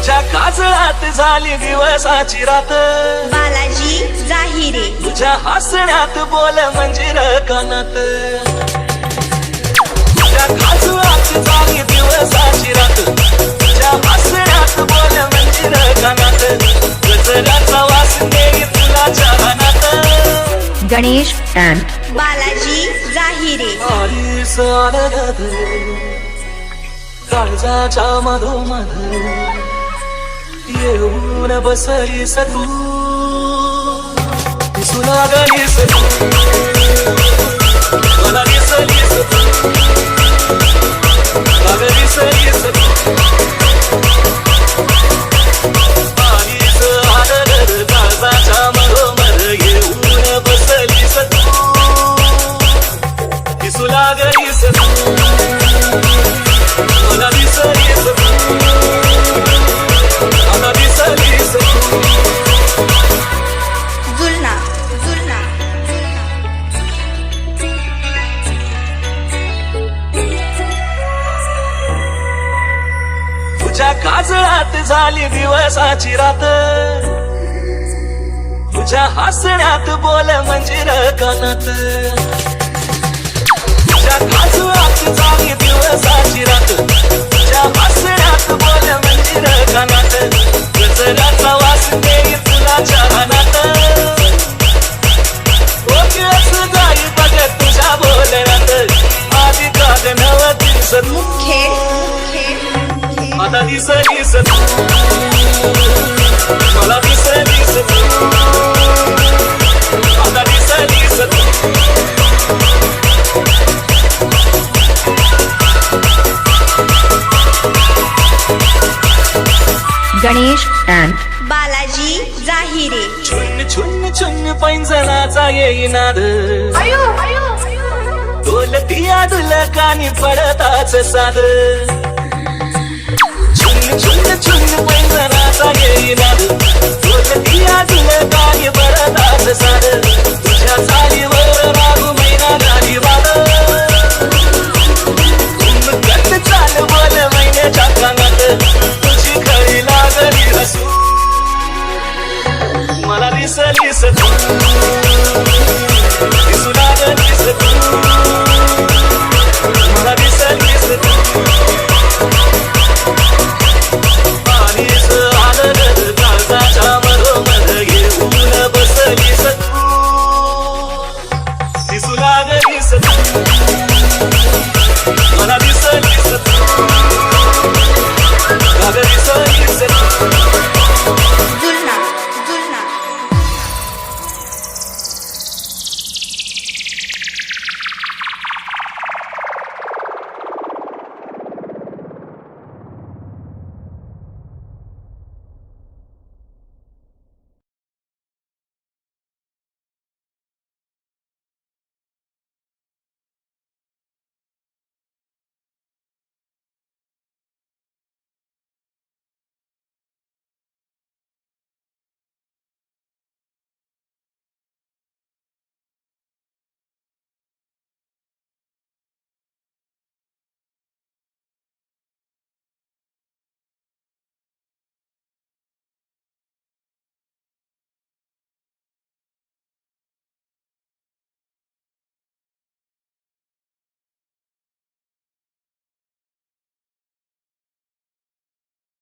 तुझ्या काजळात झाली दिवसाची रात, बालाजी जाहिरे. तुझ्या हसण्यात बोल मंजिर कानात, तुझ्या काजळात झाली दिवसाची रात, तुझ्या हसण्यात बोल मंजिर कानात, गजराचा वास देई तुला जहानात. गणेश अँड बालाजी जाहिरे. आलीस आनंदात काळजाच्या मधोमध, येऊन बसलीस तू, दिसू लागलीस तू, मला दिसलीस तू, मला दिसलीस तू. आलीस आनंदात काळजाच्या मधोमध, येऊन बसलीस तू, दिसू लागलीस तू, मला दिसलीस तू, मला दिसलीस तू. जुलना जुलना. तुझ्या काजळात झाली दिवसाची रात, तुझ्या हसण्यात बोल मंजिर कानात, तुझ्या काजळात झाली दिवसाची रात, तुझ्या हसण्यात बोल मंजिर कानात, गजराचा वास देई तुला जहानात. ओळखलंच जाई बघ तुझ्या बोलण्यात, आधी काग नव दिसत खेळ आता दिसलीस तू, मला दिसलीस तू, आता दिसलीस तू. गणेश अँड बालाजी जाहिरे. छुन छुन छुन पैंजणाचा येई नाद, डोलती आडुल कानी पडताच साद,